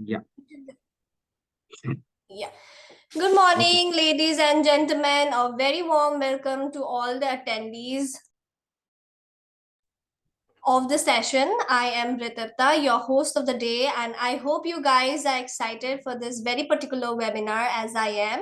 Yeah. Yeah. Good morning, ladies and gentlemen. A very warm welcome to all the attendees of the session. I am Ritarta, your host of the day, and I hope you guys are excited for this very particular webinar as I am.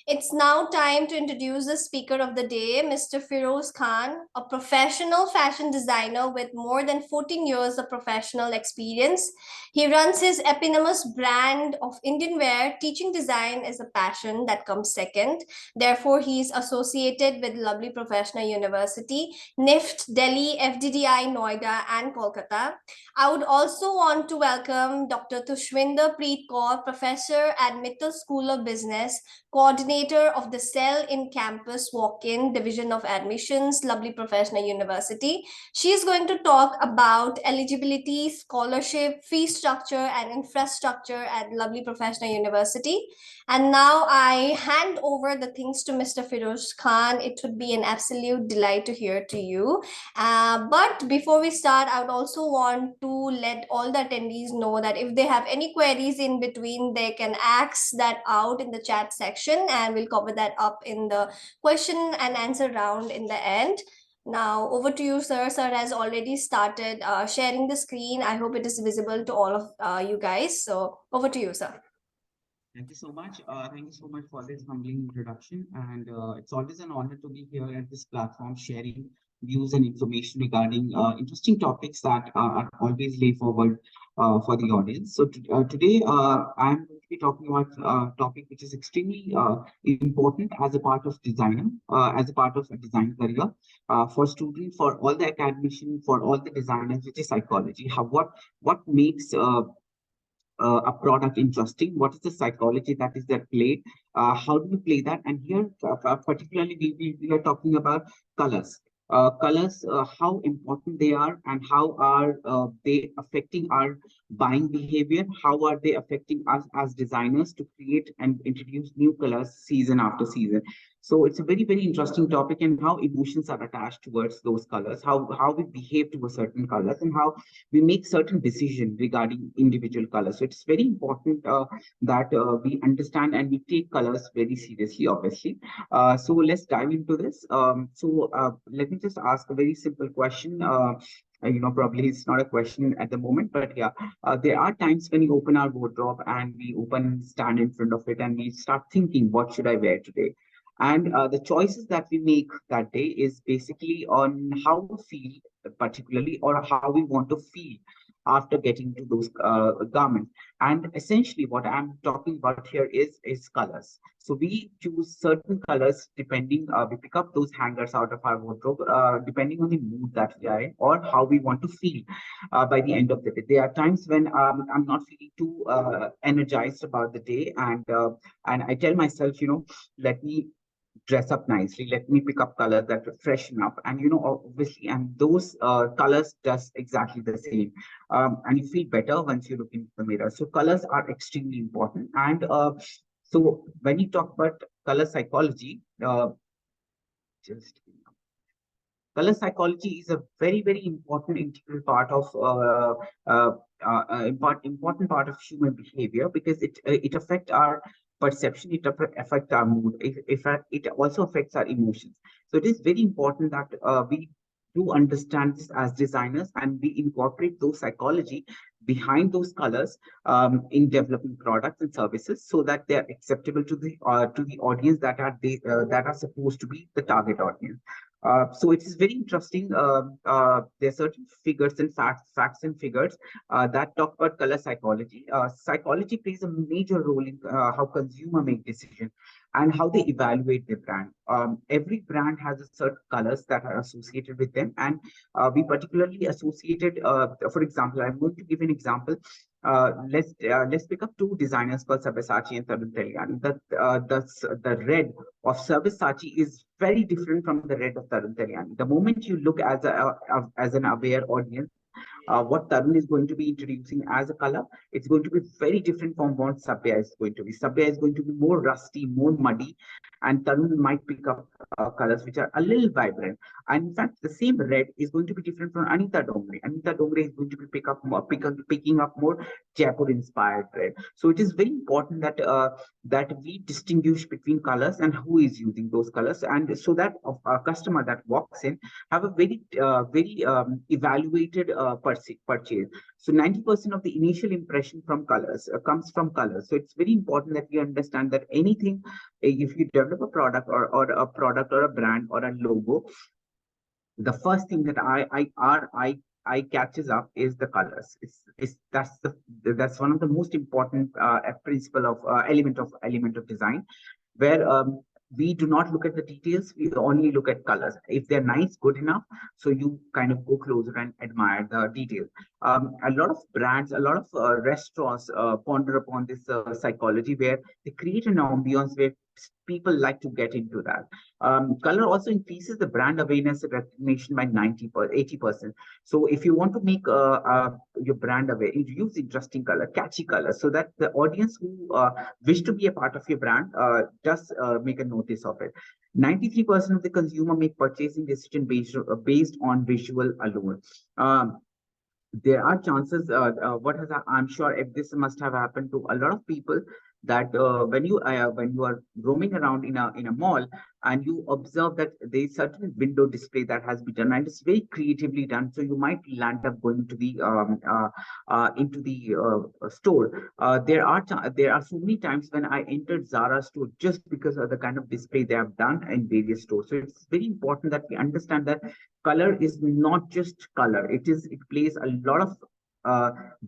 It's now time to introduce the speaker of the day, Mr. Firoz Khan, a professional fashion designer with more than 14 years of professional experience. He runs his eponymous brand of Indian wear. Teaching design is a passion that comes second. Therefore, he is associated with Lovely Professional University, NIFT, Delhi, FDDI, Noida, and Kolkata. I would also want to welcome Dr. Tushwinder Preet Kaur, professor at Mittal School of Business, coordinator of the Cell in Campus Walk-in Division of Admissions, Lovely Professional University. She is going to talk about eligibility, scholarship, fee structure, and infrastructure at Lovely Professional University. And now I hand over the things to Mr. Firoz Khan. It would be an absolute delight to hear to you. But before we start, I would also want to let all the attendees know that if they have any queries in between, they can ask that out in the chat section and we'll cover that up in the question and answer round in the end. Now, over to you, sir. Sir has already started sharing the screen. I hope it is visible to all of you guys. So, over to you, sir. Thank you so much. Thank you so much for this humbling introduction. And it's always an honor to be here at this platform sharing views and information regarding interesting topics that are always laid forward for the audience. So today I'm going to be talking about a topic which is extremely important as a part of designer, as a part of a design career for students, for all the academicians, for all the designers, which is psychology. What makes a product interesting, what is the psychology that is at play, how do you play that, and here particularly we are talking about colors. How important they are and how are they affecting our buying behavior, how are they affecting us as designers to create and introduce new colors season after season. So it's a very interesting topic, and how emotions are attached towards those colors, how we behave to a certain colors, and how we make certain decisions regarding individual colors. So it's very important that we understand and we take colors very seriously, obviously. So let's dive into this. Let me just ask a very simple question. Probably it's not a question at the moment, but yeah, there are times when we open our wardrobe and we stand in front of it and we start thinking, what should I wear today? And the choices that we make that day is basically on how we feel, particularly, or how we want to feel after getting to those garments. And essentially, what I'm talking about here is colors. So we choose certain colors depending. We pick up those hangers out of our wardrobe depending on the mood that we are in or how we want to feel by the end of the day. There are times when I'm not feeling too energized about the day, and I tell myself, let me dress up nicely, let me pick up colors that are freshen up, and obviously, and those colors does exactly the same, and you feel better once you look into the mirror. So colors are extremely important. And so when you talk about color psychology, just color psychology is a very important integral part of important part of human behavior, because it affects our perception, it affects our mood, it also affects our emotions. So it is very important that we do understand this as designers, and we incorporate those psychology behind those colors in developing products and services, so that they are acceptable to the audience that are supposed to be the target audience. So it is very interesting. There are certain figures and facts and figures that talk about color psychology. Psychology plays a major role in how consumer make decisions and how they evaluate their brand. Every brand has a certain colors that are associated with them, and we particularly associated. For example, I'm going to give an example. Let's pick up two designers called Sabyasachi and Tarun Tahiliani. The red of Sabyasachi is very different from the red of Tarun Tahiliani. The moment you look as an aware audience, what Tarun is going to be introducing as a color, it's going to be very different from what Sabya is going to be. Sabya is going to be more rusty, more muddy, and Tarun might pick up colors which are a little vibrant. And in fact, the same red is going to be different from Anita Dongre. Anita Dongre is going to be picking up more Jaipur-inspired red. So it is very important that that we distinguish between colors and who is using those colors, and so that a customer that walks in have a very evaluated purchase. So 90% of the initial impression from colors comes from colors. So it's very important that we understand that anything, if you develop a product or a product or a brand or a logo, the first thing that I catches up is the colors. It's that's one of the most important principle of element of design, where we do not look at the details, we only look at colors. If they're nice, good enough, so you kind of go closer and admire the details. A lot of brands, a lot of restaurants ponder upon this psychology, where they create an ambience where people like to get into that. Color also increases the brand awareness and recognition by 80%. So if you want to make your brand aware, use interesting color, catchy color, so that the audience who wish to be a part of your brand does make a notice of it. 93% of the consumer make purchasing decision based on visual alone. There are chances, I'm sure if this must have happened to a lot of people, that when you are roaming around in a mall and you observe that there is certain window display that has been done and it's very creatively done, so you might land up going to the into the store. There are so many times when I entered Zara store just because of the kind of display they have done in various stores. So it's very important that we understand that color is not just color. It plays a lot of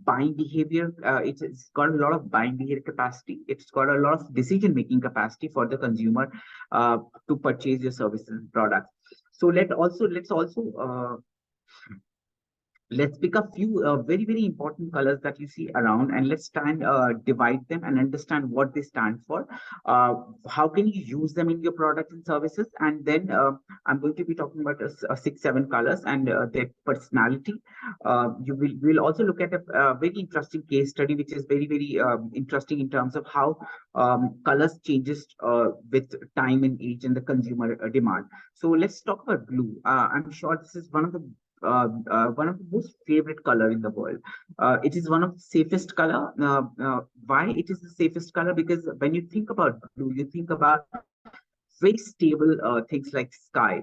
buying behavior. It's got a lot of buying behavior capacity. It's got a lot of decision making capacity for the consumer to purchase your services and products. So let's also let's pick a few very important colors that you see around, and let's try and divide them and understand what they stand for. How can you use them in your products and services? And then I'm going to be talking about 6 7 colors and their personality. We'll also look at a very interesting case study, which is very interesting in terms of how colors changes with time and age and the consumer demand. So let's talk about blue. I'm sure this is one of the most favorite color in the world. It is one of the safest color. Why it is the safest color? Because when you think about blue, you think about very stable things like sky.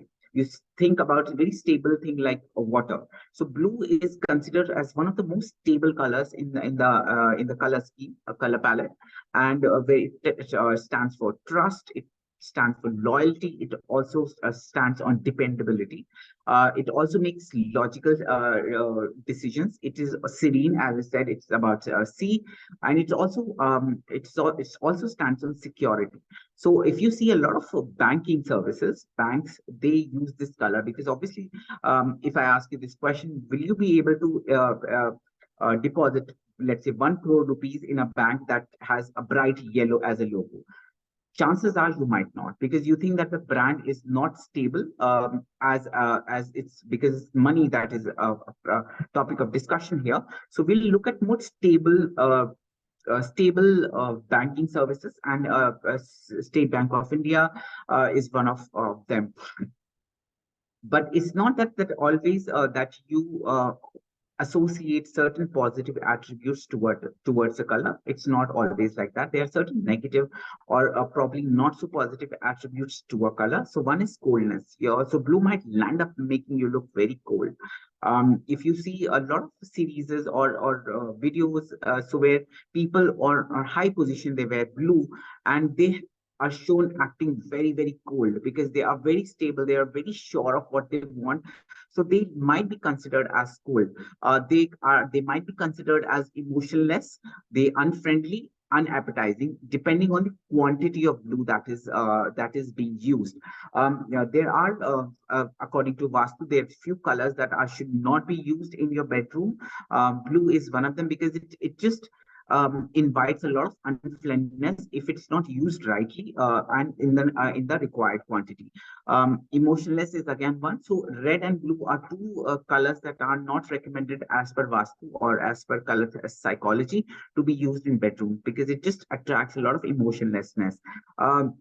Think about a very stable thing like water. So blue is considered as one of the most stable colors in the color scheme, color palette, and it stands for trust. It stands for loyalty. It also stands on dependability. It also makes logical decisions. It is serene, as I said. It's about sea, and it's also stands on security. So if you see a lot of banking services, banks, they use this color because obviously, if I ask you this question, will you be able to deposit, let's say, 1 crore rupees in a bank that has a bright yellow as a logo? Chances are you might not, because you think that the brand is not stable, as it's because money that is a topic of discussion here. So we'll look at more stable banking services, and State Bank of India is one of them. But it's not that always that you associate certain positive attributes towards a color. It's not always like that. There are certain negative or probably not so positive attributes to a color. So one is coldness. Yeah, so blue might land up making you look very cold. If you see a lot of series or videos, so where people or high position, they wear blue and they are shown acting very cold because they are very stable, they are very sure of what they want, so they might be considered as cold. They might be considered as emotionless, they unfriendly, unappetizing, depending on the quantity of blue that is being used. Yeah, there are according to Vastu, there are few colors that should not be used in your bedroom. Blue is one of them because it just invites a lot of unfriendliness if it's not used rightly and in the required quantity. Emotionless is again one. So red and blue are two colors that are not recommended as per Vastu or as per color psychology to be used in bedroom because it just attracts a lot of emotionlessness. Um,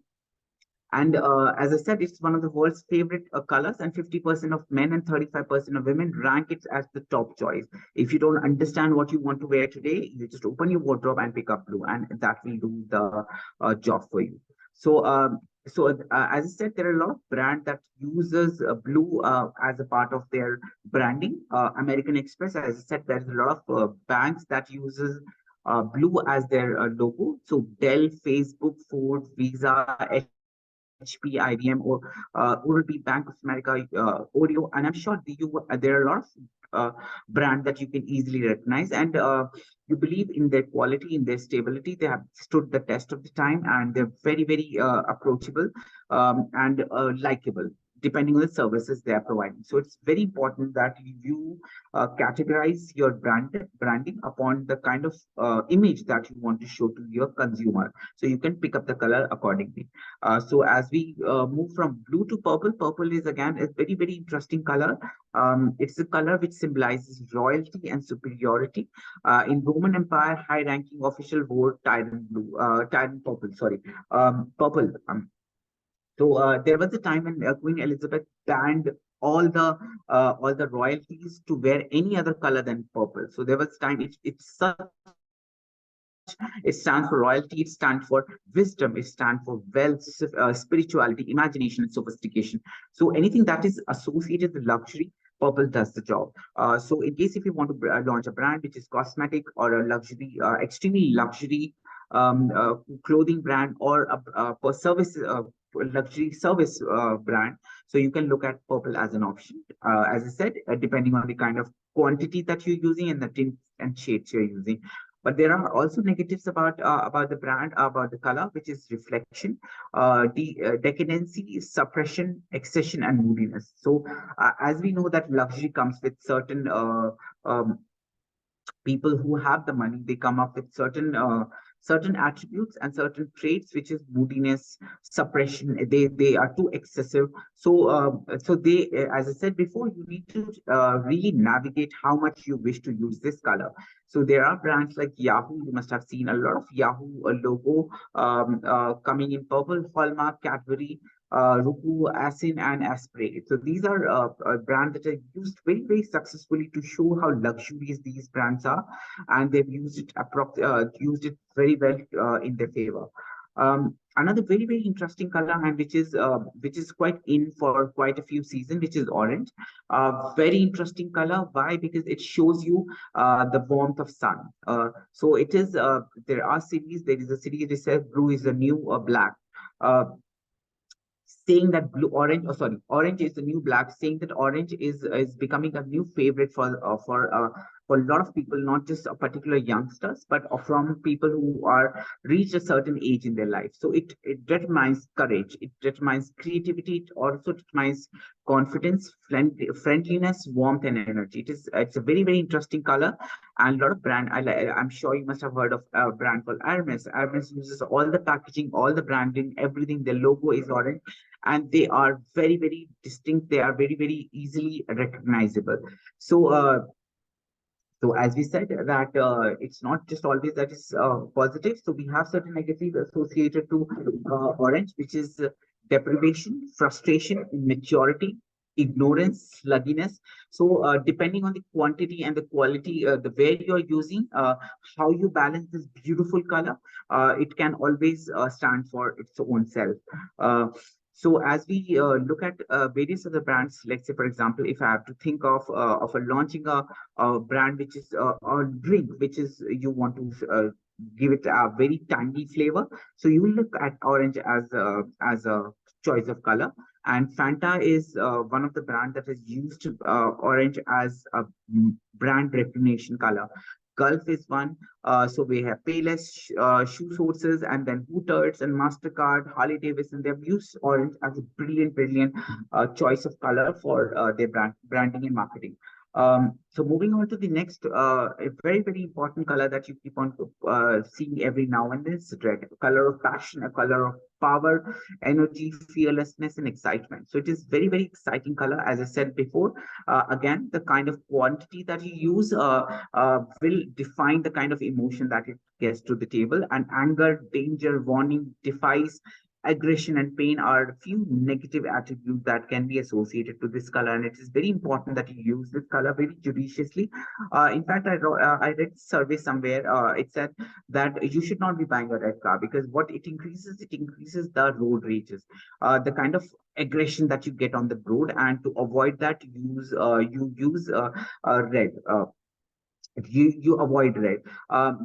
and as I said, it's one of the world's favorite colors, and 50% of men and 35% of women rank it as the top choice. If you don't understand what you want to wear today, you just open your wardrobe and pick up blue, and that will do the job for you. So, as I said, there are a lot of brands that uses blue as a part of their branding. American Express, as I said, there's a lot of banks that uses blue as their logo. So Dell, Facebook, Ford, Visa, HP, IBM, or Oral B, Bank of America, Oreo, and I'm sure there are a lot of brand that you can easily recognize, and you believe in their quality, in their stability. They have stood the test of the time, and they're very, very approachable and likable, depending on the services they are providing. So it's very important that you categorize your branding upon the kind of image that you want to show to your consumer. So you can pick up the color accordingly. So as we move from blue to purple, purple is again a very, very interesting color. It's a color which symbolizes royalty and superiority. In Roman Empire, high-ranking official wore tyrant purple. Sorry, purple. There was a time when Queen Elizabeth banned all the royalties to wear any other color than purple. So there was time. It's such. It stands for royalty. It stands for wisdom. It stands for wealth, spirituality, imagination, and sophistication. So anything that is associated with luxury, purple does the job. So in case if you want to launch a brand which is cosmetic or a luxury, extremely luxury clothing brand or a service luxury service brand, so you can look at purple as an option. As I said, depending on the kind of quantity that you're using and the tints and shades you're using. But there are also negatives about the brand, about the color, which is reflection, decadency, suppression, excession, and moodiness. So as we know that luxury comes with certain um, people who have the money, they come up with certain attributes and certain traits, which is moodiness, suppression. They are too excessive. So they, as I said before, you need to really navigate how much you wish to use this color. So there are brands like Yahoo. You must have seen a lot of Yahoo logo coming in purple, Hallmark, Cadbury, Ruku, Asin, and Asprey. So these are brands that are used very, very successfully to show how luxurious these brands are, and they've used it very well in their favor. Another very, very interesting color, and which is quite in for quite a few seasons, which is orange. Very interesting color. Why? Because it shows you the warmth of sun. So it is. There are cities. There is a city that says blue is the new black. Uh, Saying that orange is the new black, saying that orange is becoming a new favorite for a lot of people, not just a particular youngsters, but from people who are reached a certain age in their life. So it determines courage, it determines creativity, it also determines confidence, friendliness, warmth, and energy. It's a very, very interesting color, and a lot of brand. I'm sure you must have heard of a brand called Hermes. Hermes uses all the packaging, all the branding, everything. Their logo is orange, and they are very, very distinct. They are very, very easily recognizable. So as we said that it's not just always that is positive. So we have certain negatives associated to orange, which is deprivation, frustration, immaturity, ignorance, sluggishness. So depending on the quantity and the quality, the way you're using, how you balance this beautiful color, it can always stand for its own self. Uh, so as we look at various other brands, let's say, for example, if I have to think of a launching a brand which is a drink, which is you want to give it a very tangy flavor. So you will look at orange as a choice of color. And Fanta is one of the brand that has used orange as a brand recognition color. Gulf is one. So we have Payless, Shoe Sources, and then Hooters and MasterCard, Harley Davidson. They've used orange as a brilliant, brilliant choice of color for their branding and marketing. So moving on to the next, a very, very important color that you keep on seeing every now and then is red, a color of passion, a color of power, energy, fearlessness, and excitement. So it is very, very exciting color. As I said before, again, the kind of quantity that you use will define the kind of emotion that it gets to the table. And anger, danger, warning, defies, aggression and pain are a few negative attributes that can be associated to this color, and it is very important that you use this color very judiciously. In fact, I read a survey somewhere. It said that you should not be buying a red car because what it increases the road rages, the kind of aggression that you get on the road, and to avoid that, you use red. You avoid red.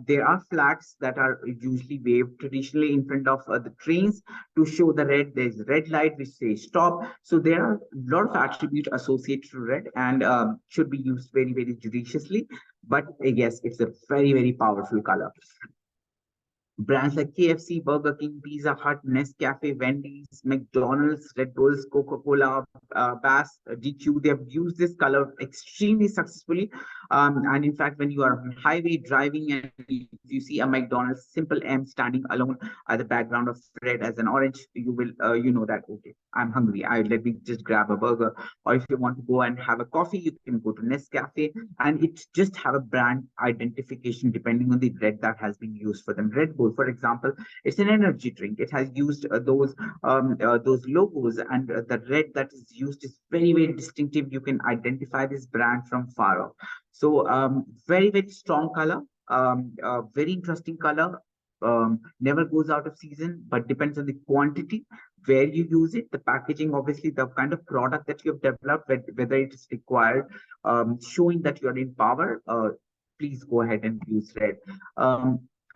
There are flags that are usually waved traditionally in front of the trains to show the red. There's red light which says stop. So there are a lot of attributes associated to red, and should be used very, very judiciously. But yes, it's a very, very powerful color. Brands like KFC, Burger King, Pizza Hut, Nescafe, Wendy's, McDonald's, Red Bulls, Coca-Cola, Bass, DQ, they have used this color extremely successfully. And in fact, when you are on highway driving and if you see a McDonald's simple M standing alone at the background of red as an orange, you will you know that okay, I'm hungry. Let me just grab a burger. Or if you want to go and have a coffee, you can go to Nescafe, and it just have a brand identification depending on the red that has been used for them. Red Bull, for example, it's an energy drink. It has used those logos, and the red that is used is very, very distinctive. You can identify this brand from far off. So very, very strong color, very interesting color. Never goes out of season, but depends on the quantity, where you use it, the packaging, obviously the kind of product that you have developed, whether it is required, showing that you are in power. Please go ahead and use red.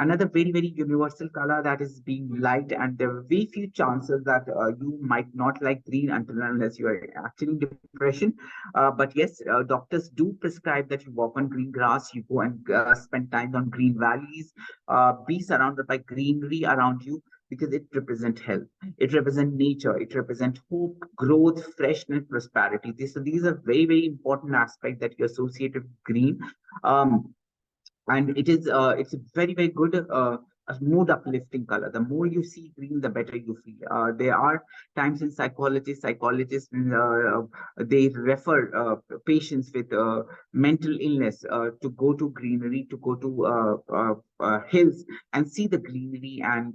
Another very, very universal color that is being liked, and there are very few chances that you might not like green until unless you are actually in depression. But yes, doctors do prescribe that you walk on green grass, you go and spend time on green valleys, be surrounded by greenery around you, because it represents health, it represents nature, it represents hope, growth, freshness, prosperity. These are very, very important aspects that you associate with green. Um, and it's a very, very good a mood uplifting color. The more you see green, the better you feel. There are times in psychologists they refer patients with mental illness to go to greenery, to go to hills and see the greenery, and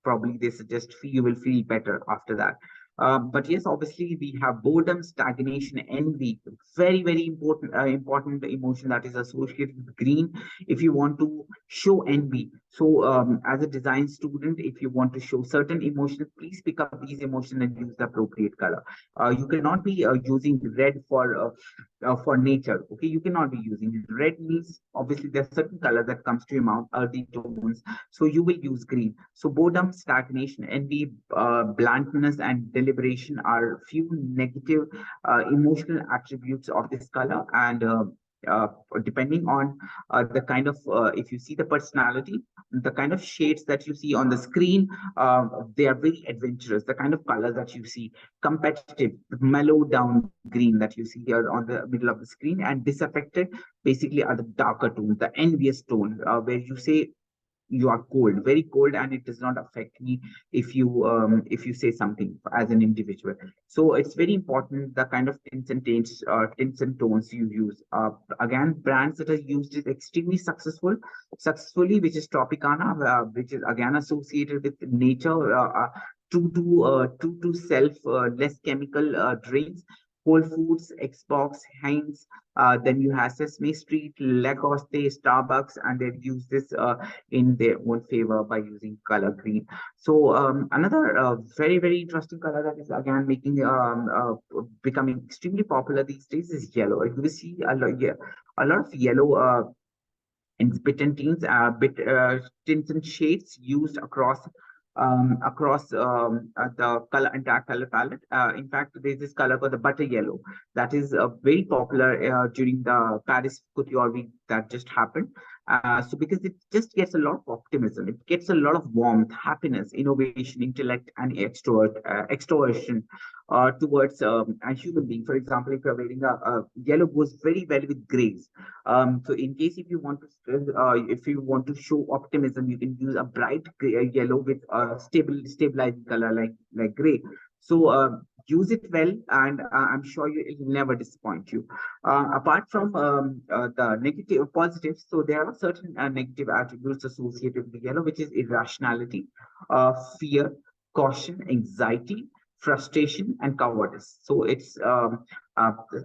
probably they suggest you will feel better after that. But yes, obviously we have boredom, stagnation, envy. Very, very important emotion that is associated with green. If you want to show envy, so as a design student, if you want to show certain emotions, please pick up these emotions and use the appropriate color. You cannot be using red for nature. Okay, you cannot be using it. Red means obviously there's certain color that comes to your mouth, earthy tones. So you will use green. So boredom, stagnation, envy, bluntness, and deliberation are few negative emotional attributes of this color. And uh, depending on the kind of if you see the personality, the kind of shades that you see on the screen, they are very adventurous. The kind of colors that you see, competitive, mellow down green that you see here on the middle of the screen, and disaffected basically are the darker tones, the envious tone, where you say you are cold, very cold, and it does not affect me if you say something as an individual. So it's very important the kind of tints and tones you use. Again, brands that are used is extremely successfully, which is Tropicana, which is again associated with nature. True to self, less chemical drinks. Whole Foods, Xbox, Heinz, then you have Sesame Street, Lacoste, Starbucks, and they've used this in their own favor by using color green. So another very, very interesting color that is again making becoming extremely popular these days is yellow. You will see a lot, yeah, a lot of yellow in bit and tints, tints and shades used across the color entire color palette. In fact, there's this color called the butter yellow that is very popular during the Paris Couture Week that just happened. So because it just gets a lot of optimism, it gets a lot of warmth, happiness, innovation, intellect, and extroversion towards a human being. For example, if you're wearing a yellow goes very well with grays. So in case if you want to if you want to show optimism, you can use a bright yellow with a stabilizing color like gray. So use it well, and I'm sure it will never disappoint you. Apart from the negative positives, so there are certain negative attributes associated with yellow, which is irrationality, fear, caution, anxiety, frustration, and cowardice. So it's uh,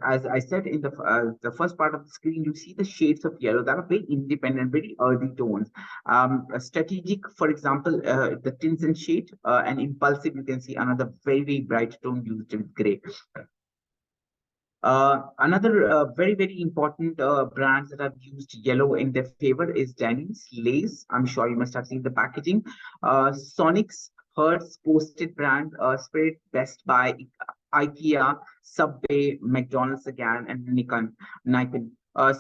as I said in the first part of the screen, you see the shades of yellow that are very independent, very earthy tones. Strategic, for example, the tints and shade, and impulsive, you can see another very bright tone used with gray. Another very important brands that have used yellow in their favor is Denny's, Lay's. I'm sure you must have seen the packaging. Sonic's, Hertz, Post-it brand, Spirit, Best Buy, IKEA, Subway, McDonald's again, and Nikon.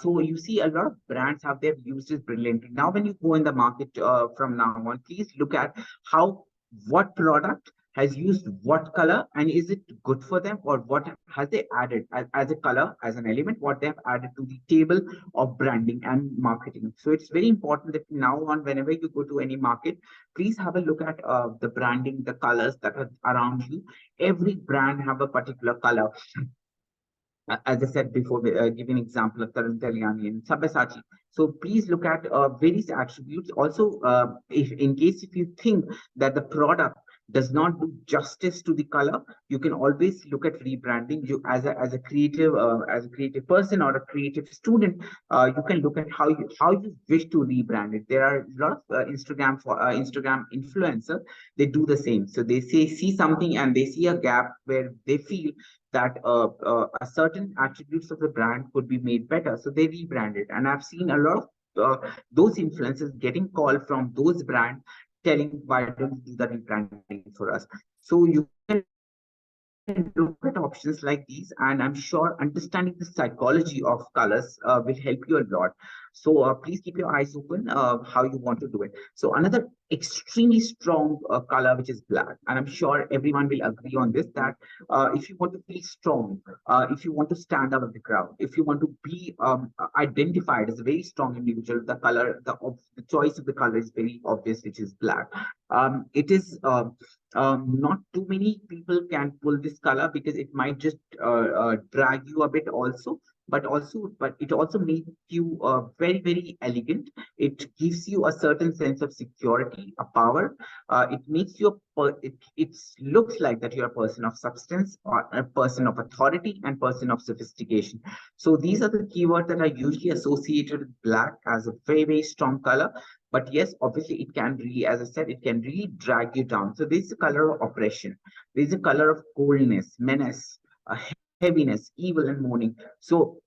So you see a lot of brands have their uses brilliantly. Now, when you go in the market from now on, please look at how what product has used what color, and is it good for them, or what has they added as a color, as an element, what they have added to the table of branding and marketing. So it's very important that now on, whenever you go to any market, please have a look at the branding, the colors that are around you. Every brand have a particular color. As I said before, give an example of Tarun Talyani and Sabyasachi. So please look at various attributes. Also, if in case if you think that the product does not do justice to the color, you can always look at rebranding. You as a creative person or a creative student, you can look at how you wish to rebrand it. There are a lot of Instagram influencers. They do the same. So they see something and they see a gap where they feel that a certain attributes of the brand could be made better. So they rebrand it. And I've seen a lot of those influencers getting call from those brands telling, why don't you do the rebranding for us? So you can look at options like these, and I'm sure understanding the psychology of colors will help you a lot. So please keep your eyes open how you want to do it. So another extremely strong color, which is black, and I'm sure everyone will agree on this, that if you want to feel strong, if you want to stand out of the crowd, if you want to be identified as a very strong individual, the color, the choice of the color is very obvious, which is black. It is not too many people can pull this color, because it might just drag you a bit also, but it also makes you very elegant. It gives you a certain sense of security, a power. It makes you it looks like that you're a person of substance, or a person of authority, and person of sophistication. So these are the keywords that are usually associated with black as a very strong color. But yes, obviously, it can really, as I said, it can really drag you down. So there's a color of oppression. There's a color of coldness, menace, heaviness, evil, and mourning. So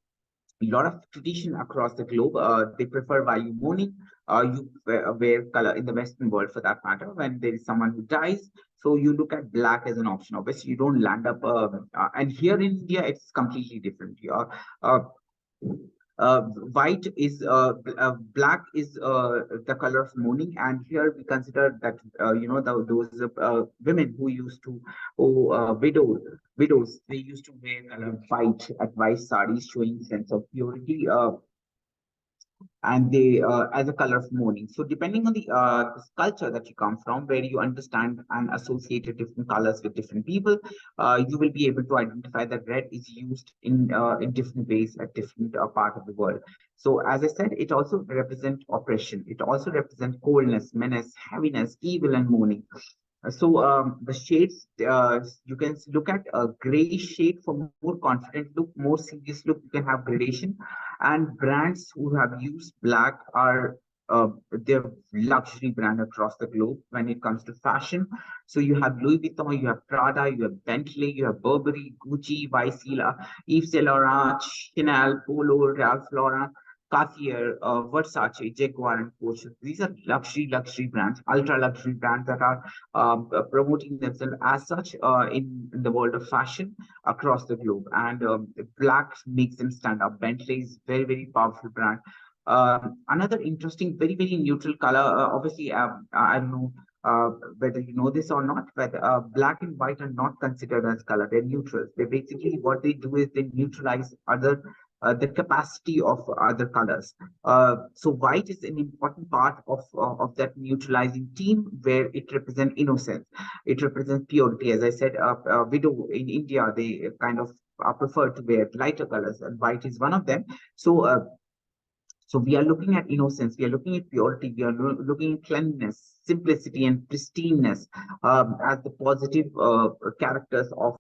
a lot of tradition across the globe, they prefer, while you mourning, you wear color in the Western world, for that matter, when there is someone who dies. So you look at black as an option. Obviously, you don't land up, and here in India, it's completely different. Uh, White is black is the color of mourning, and here we consider that those women who used to, oh, widows, they used to wear color white, at white sarees, showing sense of purity, and they as a color of mourning. So depending on the culture that you come from, where you understand and associate different colors with different people, you will be able to identify that red is used in different ways at different part of the world. So as I said, it also represents oppression. It also represents coldness, menace, heaviness, evil, and mourning. So the shades, you can look at a gray shade for more confident look, more serious look. You can have gradation, and brands who have used black are they're luxury brand across the globe when it comes to fashion. So you have Louis Vuitton, you have Prada, you have Bentley, you have Burberry, Gucci, Vaisila, Yves Saint Laurent, Chanel, Polo, Ralph Lauren, Cartier, Versace, Jaguar, and Porsche. These are luxury brands, ultra luxury brands that are promoting themselves as such in the world of fashion across the globe. And black makes them stand up. Bentley is very powerful brand. Another interesting, very, very neutral color. Obviously, I don't know whether you know this or not, but black and white are not considered as color. They're neutrals. They basically, what they do is they neutralize other the capacity of other colors. So white is an important part of that neutralizing team, where it represents innocence. It represents purity. As I said, widow in India, they kind of are preferred to wear lighter colors, and white is one of them. So so we are looking at innocence, we are looking at purity, we are looking at cleanliness, simplicity, and pristineness as the positive characters of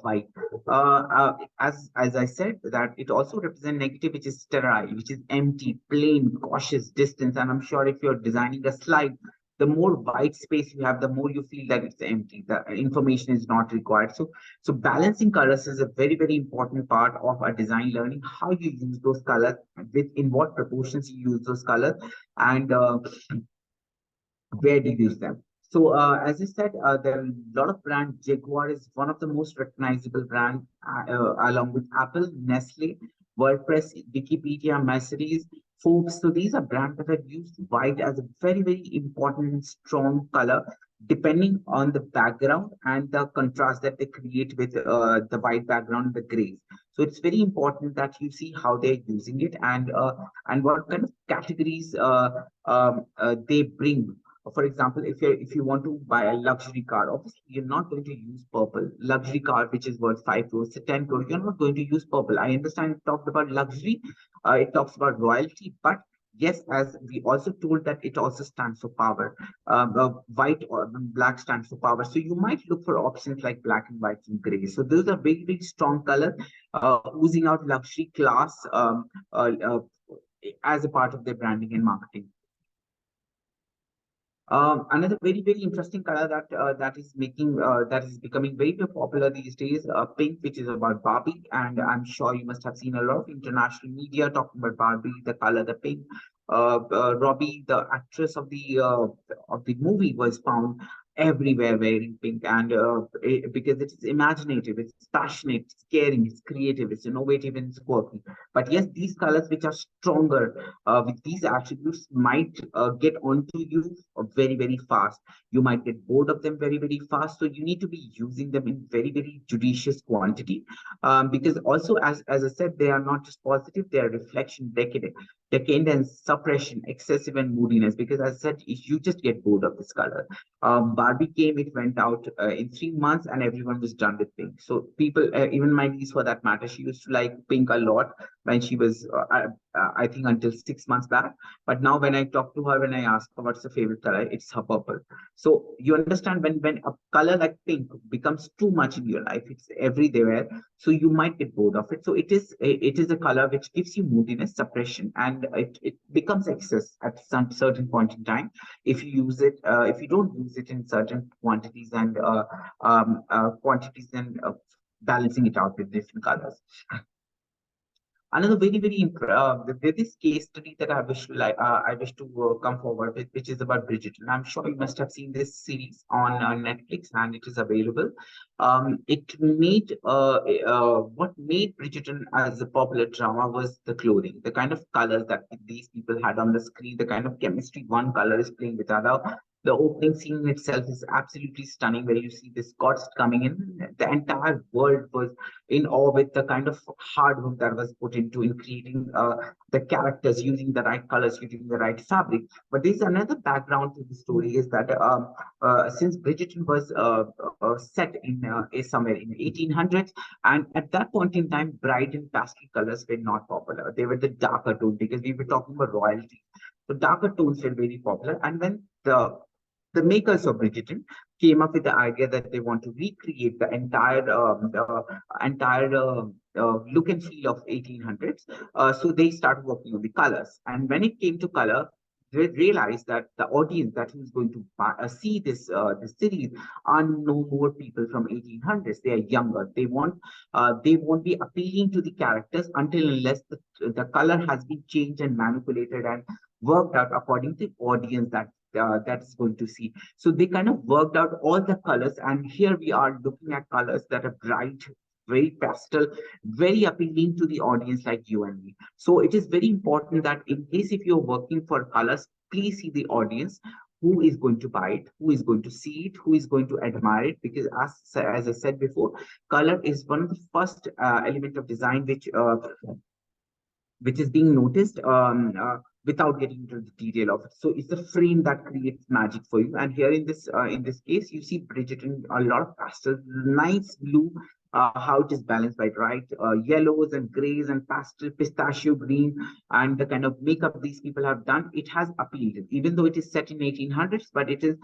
white. As I said, that it also represents negative, which is sterile, which is empty, plain, cautious, distance. And I'm sure if you're designing a slide, the more white space you have, the more you feel that it's empty. The information is not required. So balancing colors is a very, very important part of our design learning. How you use those colors, with in what proportions you use those colors, and where do you use them? So, as I said, there are a lot of brands. Jaguar is one of the most recognizable brands, along with Apple, Nestle, WordPress, Wikipedia, Mercedes, Forbes. So these are brands that have used white as a very, very important and strong color, depending on the background and the contrast that they create with the white background, the grays. So it's very important that you see how they're using it, and what kind of categories they bring. For example, if you want to buy a luxury car, obviously you're not going to use purple. Luxury car, which is worth 5 crores, 10 crores, you're not going to use purple. I understand it talked about luxury, it talks about royalty, but yes, as we also told that it also stands for power. White or black stands for power. So you might look for options like black and white and gray. So those are very, very strong colors, oozing out luxury class as a part of their branding and marketing. Another very, very interesting color that is becoming very, very popular these days, pink, which is about Barbie, and I'm sure you must have seen a lot of international media talking about Barbie, the color, the pink. Robbie, the actress of the movie, was found everywhere wearing pink, and because it is imaginative, it's passionate, it's caring, it's creative, it's innovative, and it's quirky. But yes, these colors which are stronger with these attributes might get onto you very, very fast. You might get bored of them very, very fast. So you need to be using them in very, very judicious quantity. Because also, as I said, they are not just positive, they are reflection, decadence, suppression, excessive, and moodiness. Because as I said, you just get bored of this color. Barbie came, it went out in 3 months, and everyone was done with pink. So people, even my niece for that matter, she used to like pink a lot when she was, I think, until 6 months back. But now when I talk to her, when I ask her what's her favorite color, it's her purple. So you understand, when a color like pink becomes too much in your life, it's everywhere. So you might get bored of it. So it is a color which gives you moodiness, suppression, and it becomes excess at some certain point in time if you use it. If you don't use it in certain quantities and balancing it out with different colors. Another very, very there is case study that I wish to come forward with, which is about Bridgerton. I'm sure you must have seen this series on Netflix, and it is available. What made Bridgerton as a popular drama was the clothing, the kind of colors that these people had on the screen, the kind of chemistry one color is playing with other. The opening scene itself is absolutely stunning, where you see the Scots coming in. The entire world was in awe with the kind of hard work that was put into in creating the characters, using the right colors, using the right fabric. But there's another background to the story, is that since Bridgerton was set in somewhere in 1800s, and at that point in time, bright and pastel colors were not popular. They were the darker tone, because we were talking about royalty. So darker tones were very popular, and when the makers of Bridgerton came up with the idea that they want to recreate the entire look and feel of 1800s. So they started working on the colors, and when it came to color, they realized that the audience that is going to see this series are no more people from 1800s. They are younger. They won't be appealing to the characters until unless the color has been changed and manipulated and worked out according to the audience that's going to see. So they kind of worked out all the colors, and here we are looking at colors that are bright, very pastel, very appealing to the audience like you and me. So it is very important that in case if you're working for colors, please see the audience, who is going to buy it, who is going to see it, who is going to admire it. Because as I said before, color is one of the first element of design which is being noticed without getting into the detail of it. So it's the frame that creates magic for you. And here in this case, you see Bridget in a lot of pastels, nice blue. How it is balanced by right yellows and grays and pastel pistachio green, and the kind of makeup these people have done, it has appealed. Even though it is set in 1800s, but it is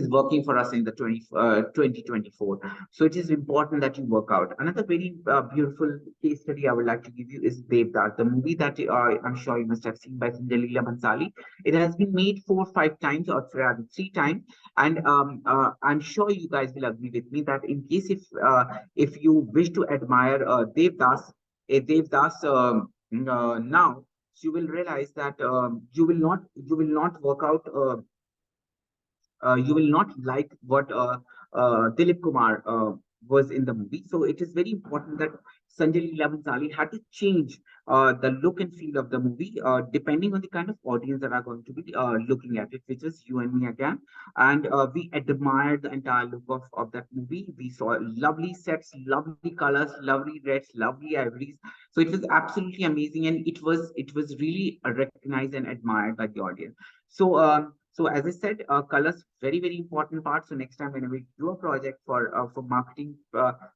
working for us in the 2024. So it is important that you work out. Another very beautiful case study I would like to give you is Devdas, the movie that I'm sure you must have seen by Sanjalila Bhansali. It has been made 4 or 5 times, or rather 3 times, and I'm sure you guys will agree with me that in case if you wish to admire Devdas now, you will realize that you will not work out. You will not like what Dilip Kumar was in the movie. So it is very important that Sanjay Leela Bhansali had to change the look and feel of the movie depending on the kind of audience that are going to be looking at it, which is you and me again. And we admired the entire look of that movie. We saw lovely sets, lovely colors, lovely reds, lovely ivories. So it was absolutely amazing, and it was really recognized and admired by the audience. So as I said, colors very very important part. So next time whenever we do a project for marketing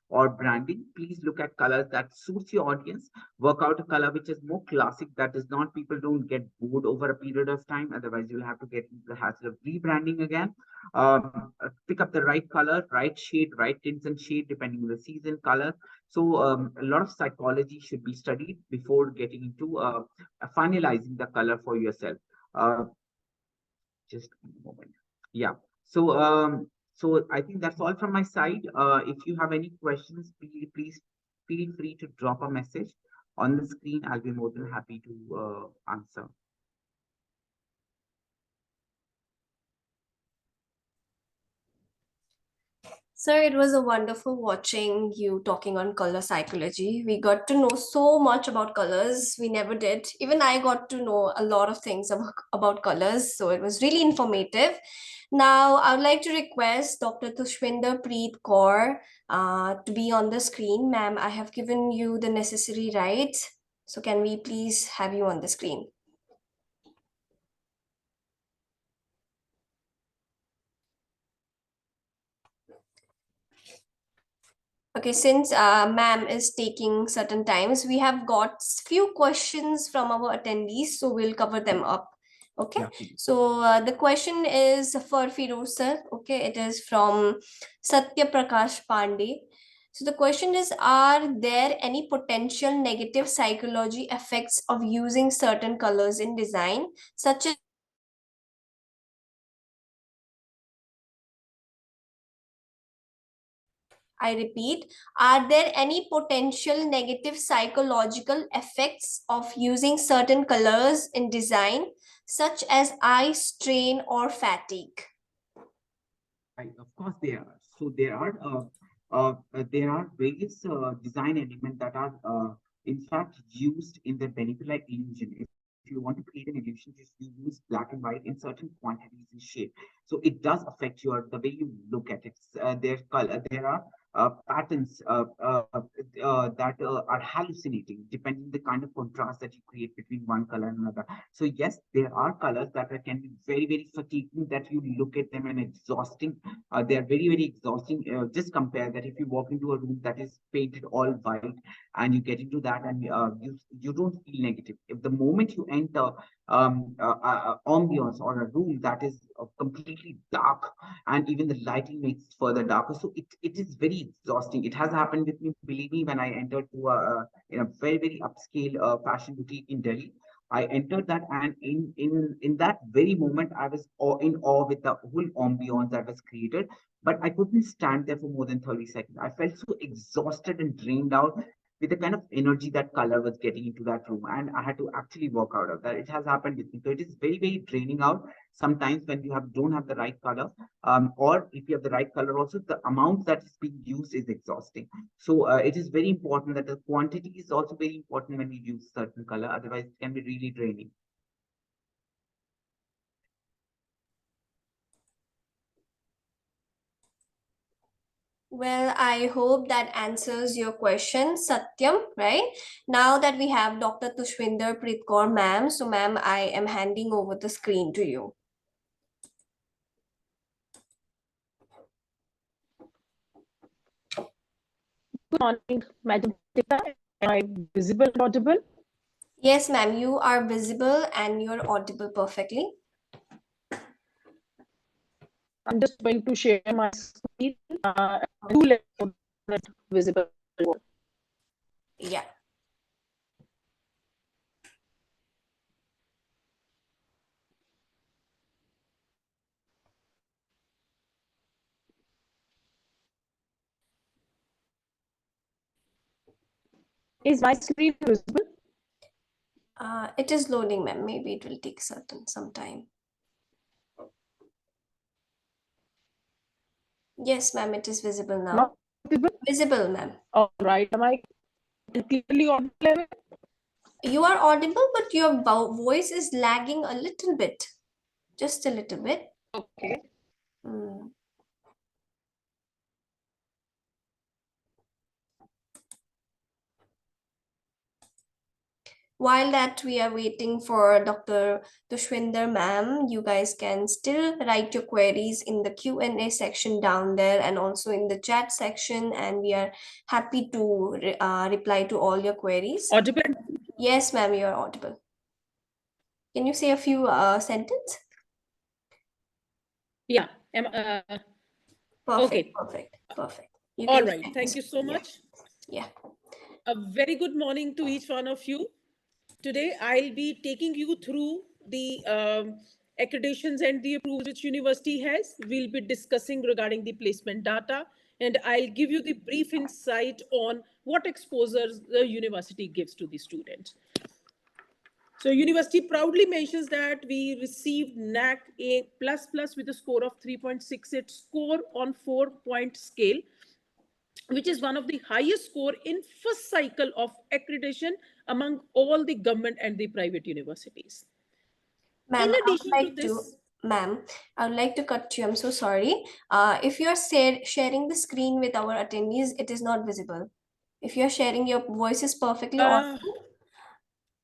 or branding, please look at colors that suits your audience. Work out a color which is more classic, that is not people don't get bored over a period of time. Otherwise, you'll have to get into the hassle of rebranding again. Pick up the right color, right shade, right tints and shade depending on the season, color. So a lot of psychology should be studied before getting into finalizing the color for yourself. Uh, just a moment. Yeah. So so I think that's all from my side. If you have any questions, please feel free to drop a message on the screen. I'll be more than happy to answer. Sir, it was a wonderful watching you talking on color psychology. We got to know so much about colors. We never did. Even I got to know a lot of things about colors. So it was really informative. Now, I would like to request Dr. Tushwinder Preet Kaur to be on the screen. Ma'am, I have given you the necessary rights. So can we please have you on the screen? Okay, since ma'am is taking certain times, we have got few questions from our attendees, so we'll cover them up. Okay, Yeah. so the question is for Firoz sir. Okay, it is from Satya Prakash Pandey. So the question is, are there any potential negative psychology effects of using certain colors in design, such as I repeat, are there any potential negative psychological effects of using certain colors in design, such as eye strain or fatigue? Of course, there are. So there are various design elements that are in fact used in the benefit like illusion. If you want to create an illusion, just you use black and white in certain quantities and shape. So it does affect your the way you look at it. There color there are patterns that are hallucinating depending the kind of contrast that you create between one color and another. So yes, there are colors that can be very very fatiguing, that you look at them and exhausting. They are very very exhausting. Just compare that if you walk into a room that is painted all white and you get into that, and you don't feel negative. If the moment you enter ambiance or a room that is completely dark, and even the lighting makes it further darker, so it is very exhausting. It has happened with me, believe me, when I entered to in a very very upscale fashion boutique in Delhi. I entered that, and in that very moment, I was in awe with the whole ambiance that was created. But I couldn't stand there for more than 30 seconds. I felt so exhausted and drained out with the kind of energy that color was getting into that room. And I had to actually walk out of that. It has happened with me. So it is very, very draining out sometimes when you don't have the right color. Or if you have the right color, also the amount that is being used is exhausting. So it is very important that the quantity is also very important when you use certain color. Otherwise, it can be really draining. Well, I hope that answers your question, Satyam, right? Now that we have Dr. Tushwinder Pritkaur, ma'am, so ma'am, I am handing over the screen to you. Good morning, Madam Tika. Am I visible and audible? Yes, ma'am, you are visible and you're audible perfectly. I'm just going to share my screen. Do let me know that visible. Yeah. Is my screen visible? It is loading, ma'am. Maybe it will take some time. Yes, ma'am, it is visible now. Not visible? Visible, ma'am. All right. Am I clearly audible? You are audible, but your voice is lagging a little bit. Just a little bit. Okay. Mm. While that we are waiting for Dr. Tushwinder ma'am, you guys can still write your queries in the Q&A section down there and also in the chat section, and we are happy to reply to all your queries. Audible? Yes, ma'am, you are audible. Can you say a few sentences? Yeah. Perfect, Okay. perfect. You All can right. share Thank you so much. Yeah. A very good morning to each one of you. Today, I'll be taking you through the accreditations and the approvals which university has. We'll be discussing regarding the placement data, and I'll give you the brief insight on what exposures the university gives to the student. So university proudly mentions that we received NAC A++ with a score of 3.68 score on 4-point scale, which is one of the highest score in first cycle of accreditation among all the government and the private universities. In Ma'am, addition to this, ma'am, I would like to cut you. I'm so sorry. If you are sharing the screen with our attendees, it is not visible. If you are sharing, your voice is perfectly audible.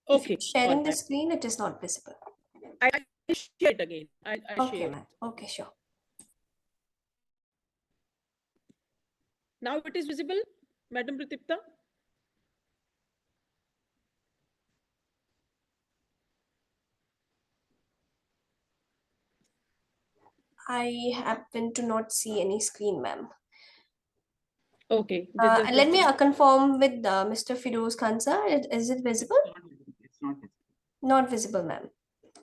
If okay, you're all sharing the right. screen, it is not visible. I share it again. I Okay, share it. ma'am. Okay, sure. Now it is visible, Madam Pratipta? I happen to not see any screen, ma'am. Okay. Let me confirm with Mr. Firoz Khan, sir. Is it visible? It's not visible. Not visible, ma'am.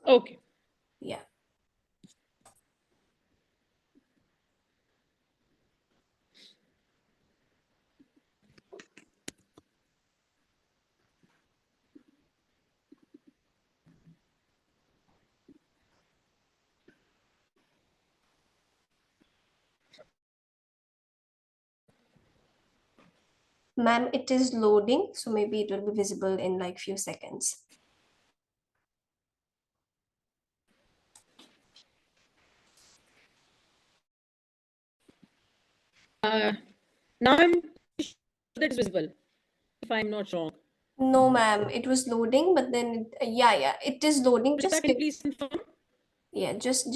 Okay. Yeah. Ma'am, it is loading, so maybe it will be visible in like few seconds. Now I'm sure that is visible, if I'm not wrong. No, ma'am, it was loading, but then yeah, it is loading. Pratipta, can you please confirm? Just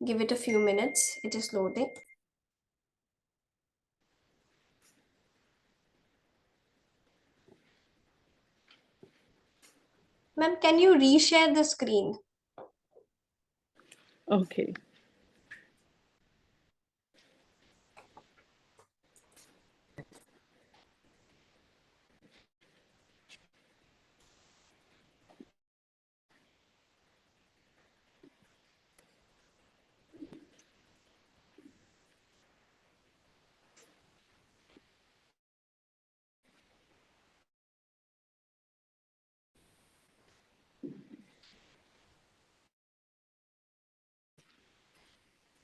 give it a few minutes. It is loading. Ma'am, can you reshare the screen? Okay.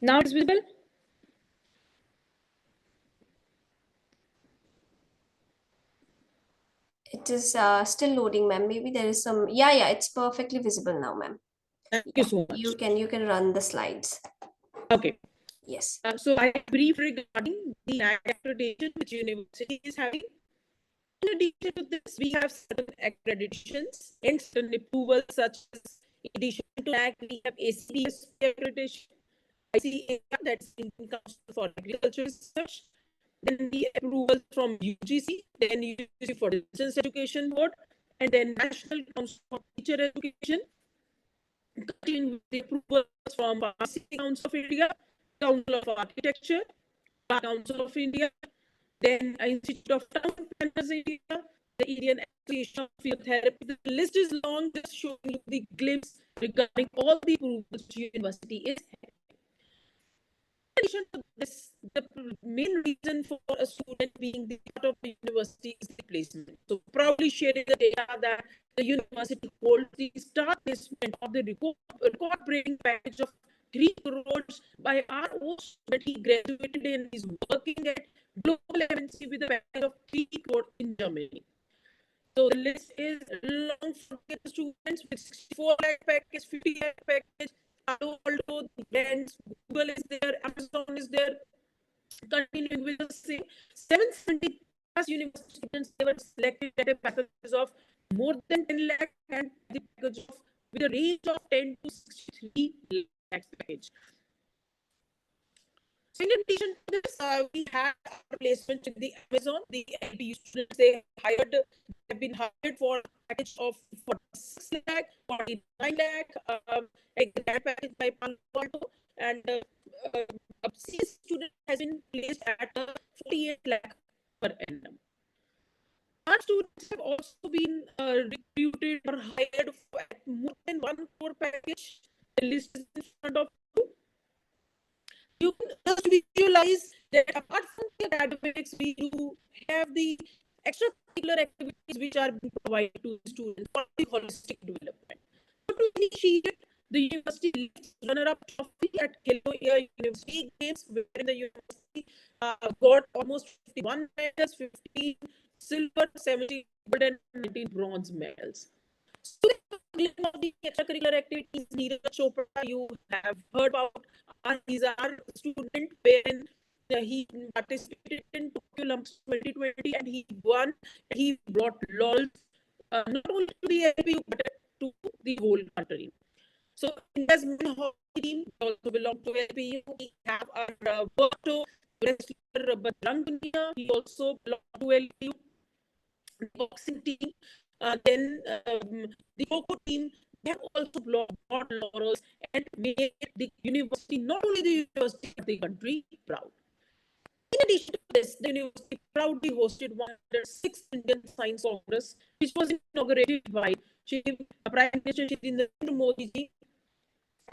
Now it's visible. It is still loading, ma'am. Maybe there is some. Yeah, it's perfectly visible now, ma'am. Thank you so much. You can run the slides. Okay. Yes. So I brief regarding the NAAC accreditation which university is having. In addition to this, we have certain accreditations and certain approvals, such as in addition to NAAC, we have ACDS accreditation, ICAR, that's Indian Council for Agricultural Research. Then the approval from UGC, then UGC for Distance Education Board, and then National Council for Teacher Education. Continuing with the approvals from Pharmacy Council of India, Council of Architecture, Bar Council of India, then Institute of Town Planners India, the Indian Association of Physiotherapy. The list is long, just showing you the glimpse regarding all the approvals which university is having. In addition to this, the main reason for a student being the part of the university is the placement. So proudly sharing the data that the university holds the star placement of the record-breaking package of 3 crores by our own student. He graduated and is working at global MNC with a package of 3 crores in Germany. So the list is long for the students with 64 lakh package, 50 lakh package, Palo Alto, the brands, Google is there, Amazon is there. Continuing with the same, 770 plus university students, they were selected at a package of more than 10 lakh and the package of with a range of 10 to 63 lakhs package. So in addition to this, we have our placement in the Amazon. The LPU students have been hired for a package of 46 lakh, 49 lakh, a grant package by Palo Alto, and a C student has been placed at 48 lakh per annum. Our students have also been recruited or hired at more than 1 crore package. The list is in front of you. You can just visualize that apart from the academics, we do have the extracurricular activities which are being provided to the students for the holistic development. So to initiate, the university lifts runner-up trophy at Hello University Games, where the university got almost 51 medals, 15 silver, 70 gold, and 19 bronze medals. So the extracurricular activities, Neeraj Chopra, you have heard about. He's our student wherein he participated in Tokyo Olympics 2020 and he won. He brought LOL not only to the LPU but to the whole country. So India's men hockey team also belong to LPU. We have our Virtu wrestler Bajrang Punia. He also belongs to LPU. Boxing team, then the Coco team, they have also brought laurels and made the university, not only the university, but the country proud. In addition to this, the university proudly hosted 106th Indian Science Congress, which was inaugurated by Prime Minister Shri Narendra Modi ji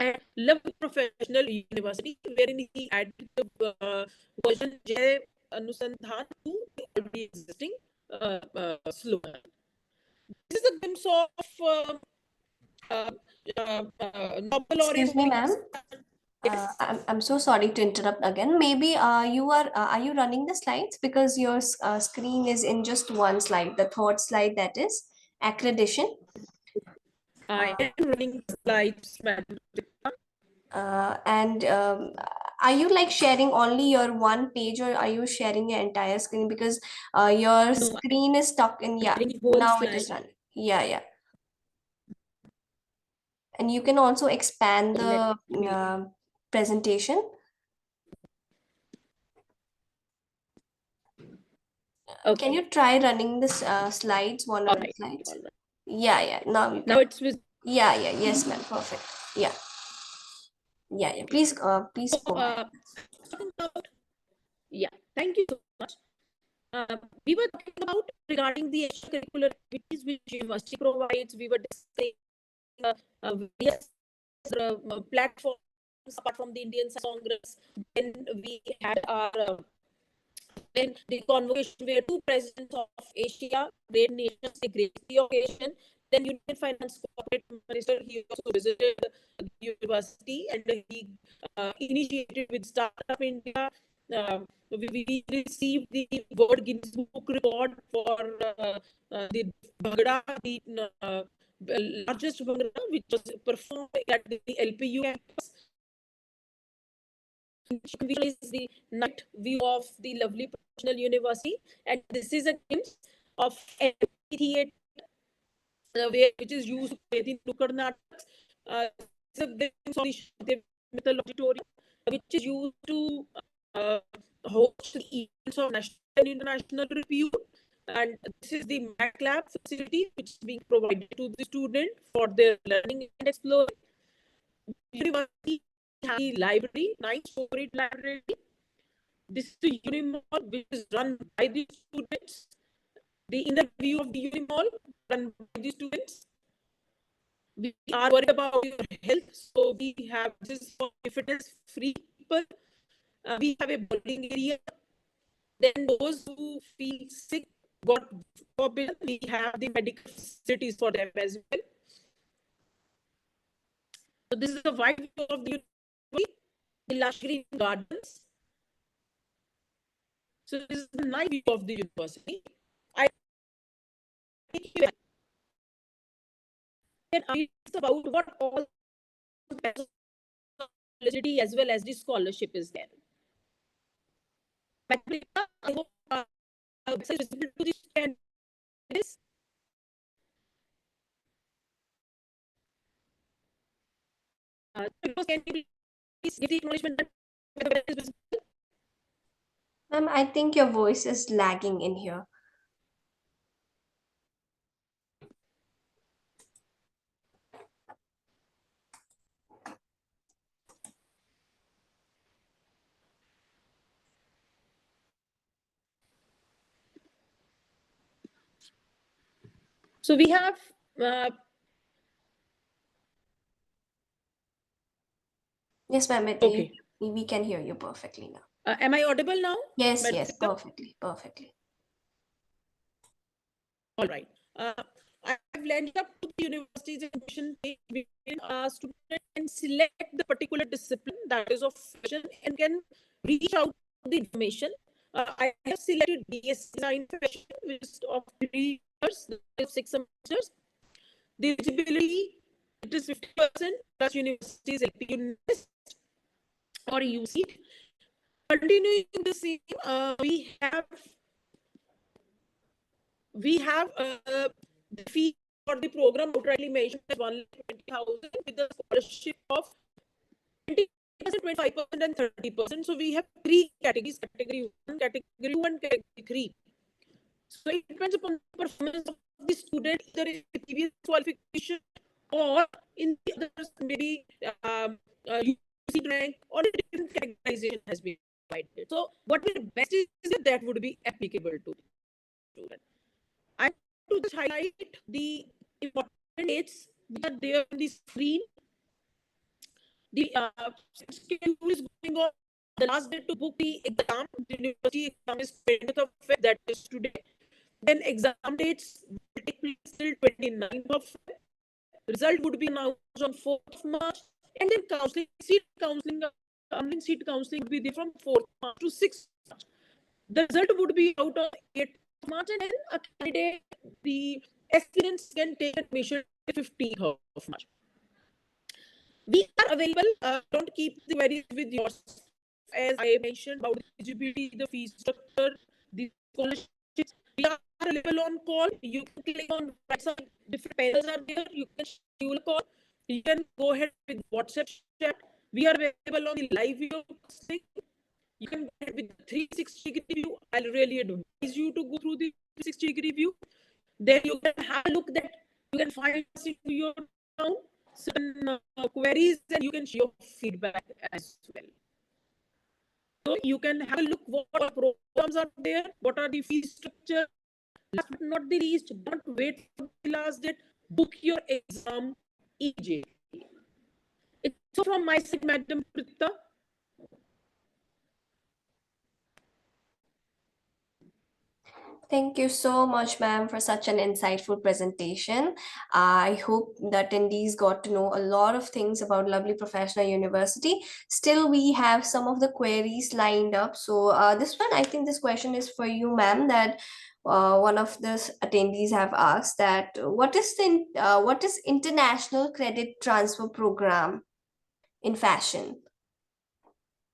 at Level Professional University, wherein he added the version Jai Anusandhan to the already existing slogan. This is a glimpse of Nobel Excuse me, ma'am. Yes. I'm so sorry to interrupt again. Maybe are you running the slides because your screen is in just one slide, the third slide, that is accreditation. I am running slides, madam. And are you like sharing only your one page or are you sharing your entire screen? Because your screen is stuck in, yeah, now it is running. Yeah. And you can also expand the presentation. Okay. Can you try running this slides, one of the slides? Yeah. Now you can. Now it's with. Yeah. Yes, ma'am. Perfect. Yeah. Please go ahead. Yeah. Thank you so much. We were talking about regarding the extracurricular activities which university provides. We were discussing various platforms apart from the Indian Science Congress. Then we had our then the convocation where 2 presidents of Asia, great nations, they graced the occasion. Then Union Finance Corporate Minister, he also visited the university, and he initiated with Startup India. We received the World Guinness Book record for the Bhangra, the largest Bhangra, which was performed at the LPU campus. Is the night view of the lovely professional university, and this is a glimpse of amphitheatre which is used to play the Nukkad Natak. It's a glimpse of the Mittal Auditorium, which is used to uh, host the events of national and international repute. And this is the Mac Lab facility, which is being provided to the student for their learning and exploring. University has a library, 9-storied library. This is the Unimall, which is run by the students. The inner view of the Unimall run by the students. We are worried about your health, so we have this for fitness free people. We have a bowling area. Then those who feel sick, God forbid, we have the medical facilities for them as well. So this is the wide view of the university, the lush green gardens. So this is the nice view of the university. I think you can ask about what all publicity as well as the scholarship is there. I hope website is visible to the candidates. Can you please give the acknowledgement that the website is visible? Ma'am, I think your voice is lagging in here. So we have Yes, ma'am. Okay. We can hear you perfectly now. Am I audible now? Yes, Madam yes, Sita? perfectly. All right. I have landed up to the university's admission page. A student can select the particular discipline that is of fashion and can reach out to the information. I have selected BS Design Fashion, which is of 3 years, 6 semesters. The eligibility, it is 50% plus universities LPU or UC. Continuing the same, we have the fee for the program outrightly mentioned as 1,20,000 with the scholarship of 20%, 25%, and 30%. So we have 3 categories: category 1, category 2, and category 3. So it depends upon the performance of the student, either in the previous qualification or in the others, maybe UC rank or a different categorization has been provided. So what will be best is that would be applicable to the student. I want to just highlight the important dates which are there on the screen. The schedule is going on. The last day to book the exam, the university exam is 20th of Feb, that is today. Then exam dates will take place till 29th of Feb. Result would be announced on 4th of March. And then seat counseling would be there from 4th March to 6th March. The result would be out on 8th of March, and then a candidate, the aspirants can take admission 15th of March. We are available. Don't keep the queries with yours. As I mentioned about the eligibility, the fee structure, the scholarships, we are available on call. You can click on right side. Different panels are there. You can schedule a call. You can go ahead with WhatsApp chat. We are available on the live video casting. You can go ahead with the 360-degree view. I'll really advise you to go through the 360-degree view. Then you can have a look that you can find into your town certain queries, and you can share your feedback as well. So you can have a look what programs are there, what are the fee structure. Last but not the least, don't wait for the last date. Book your exam immediately. It's all from my side, Madam Prita. Thank you so much, ma'am, for such an insightful presentation. I hope the attendees got to know a lot of things about Lovely Professional University. Still, we have some of the queries lined up. So, this one, I think this question is for you, ma'am, that one of the attendees have asked that what is International Credit Transfer Program in fashion?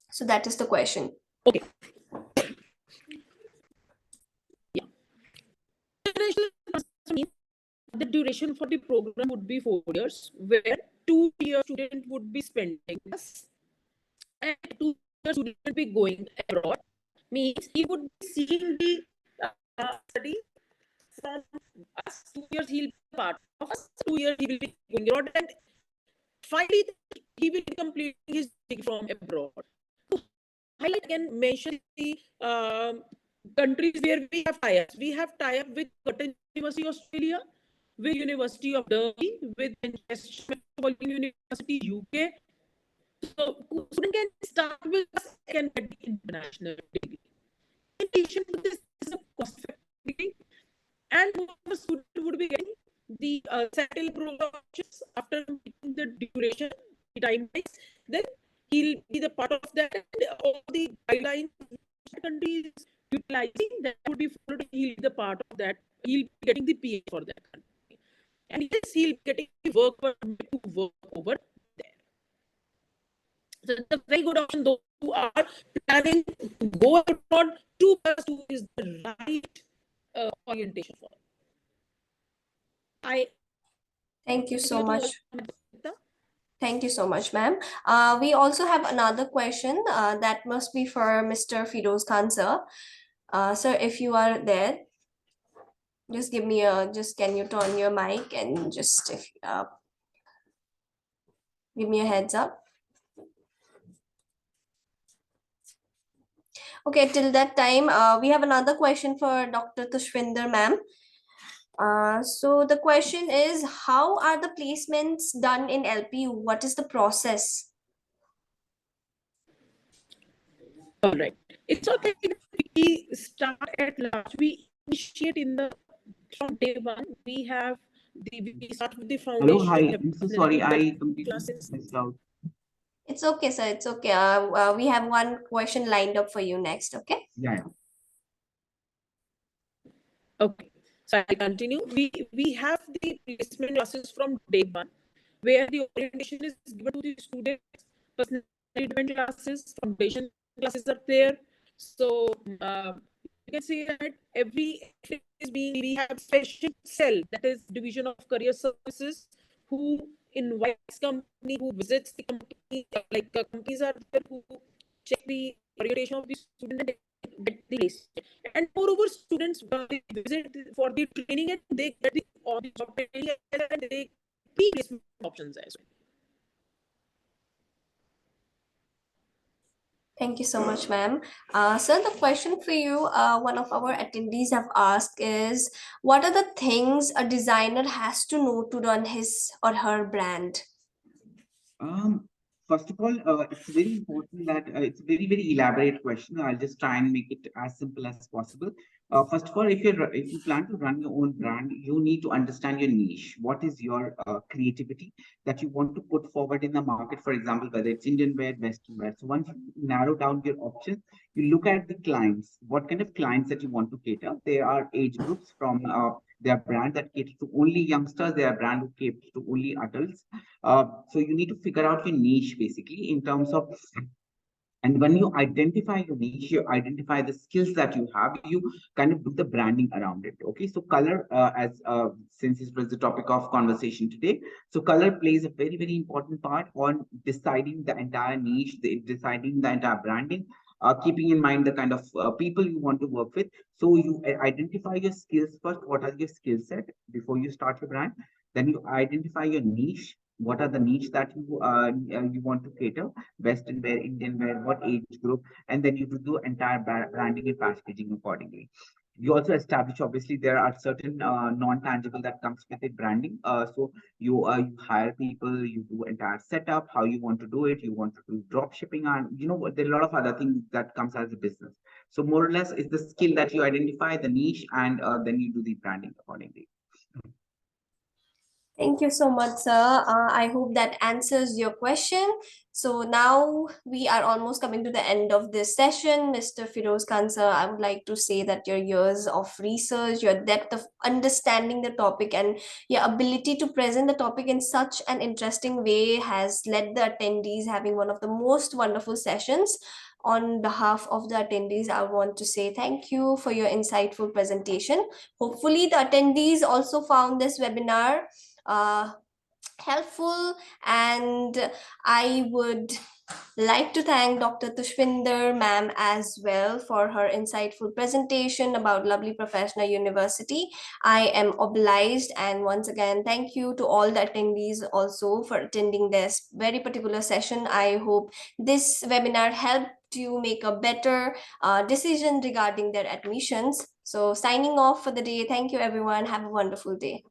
So that is the question. Okay. Yeah. International transfer means the duration for the program would be 4 years, where 2 years student would be spending this, and 2 years student would be going abroad. Means he would be seeing the study from us. 2 years he'll be part of us. 2 years he will be going abroad, and finally he will be completing his degree from abroad. To highlight again, mention the countries where we have tie-ups. We have tie-up with Curtin University, Australia, with University of Derby, with Manchester Metropolitan University, UK. So student can start with us and get the international degree. In addition to this, is a cost-effective degree, and the student would be getting the settle program options after completing the duration, the timelines. Then he'll be the part of that, and all the guidelines the country is utilizing that would be followed. He'll be the part of that. He'll be getting the PA for that country, and yes, he'll be getting the work permit to work over there. So it's a very good option. Those who are planning to go abroad, 2+2 is the right orientation for. I Thank you so continue much. to Thank you so much, ma'am. We also have another question that must be for Mr. Firoz Khan, sir. Sir, if you are there, just give me just can you turn your mic and just give me a heads up. Okay, till that time, we have another question for Dr. Tushvinder, ma'am. So the question is, how are the placements done in LPU? What is the process? all right. It's okay that we start at last. We initiate in the from day one. We start with the Hello, foundation. hi. We have I'm so sorry. introduction I completely classes. missed out. It's okay, sir. It's okay. We have one question lined up for you next. Okay. Yeah. Okay, so I continue. We have the placement classes from day one, where the orientation is given to the students. Personality development classes, foundation classes are there. So you can see that every activity is being. We have special cell, that is division of career services, who invites company, who visits the company. Companies are there who check the orientation of the student and get the list. And moreover, students they visit for the training and they get the on the job training and they pre-placement options as well. Thank you so much, ma'am. Sir, the question for you, one of our attendees have asked is, what are the things a designer has to know to run his or her brand? Um, First of all, it's very important that it's a very, very elaborate question. I'll just try and make it as simple as possible. First of all, if you plan to run your own brand, you need to understand your niche. What is your creativity that you want to put forward in the market? For example, whether it's Indian wear, Western wear. So once you narrow down your options, you look at the clients. What kind of clients that you want to cater? There are age groups from there are brands that cater to only youngsters. There are brands who cater to only adults. So you need to figure out your niche basically in terms of, and when you identify your niche, you identify the skills that you have, you kind of do the branding around it. Okay, so color, as since this was the topic of conversation today, so color plays a very, very important part on deciding the entire niche, deciding the entire branding. Keeping in mind the kind of people you want to work with. So you identify your skills first. What are your skill set before you start your brand? Then you identify your niche. What are the niche that you want to cater? Western wear, Indian wear, what age group, and then you do entire branding and packaging accordingly. You also establish, obviously there are certain non-tangible that comes with it, branding. So you hire people, you do entire setup, how you want to do it, you want to do drop shipping, and there are a lot of other things that comes as a business. So more or less is the skill that you identify, the niche, and then you do the branding accordingly. Thank you so much, sir. I hope that answers your question. So now we are almost coming to the end of this session. Mr. Firoz Khan, sir, I would like to say that your years of research, your depth of understanding the topic, and your ability to present the topic in such an interesting way has led the attendees having one of the most wonderful sessions. On behalf of the attendees, I want to say thank you for your insightful presentation. Hopefully, the attendees also found this webinar uh, helpful, and I would like to thank Dr. Tushvinder ma'am as well for her insightful presentation about Lovely Professional University. I am obliged, and once again thank you to all the attendees also for attending this very particular session. I hope this webinar helped you make a better decision regarding their admissions. So signing off for the day. Thank you everyone. Have a wonderful day.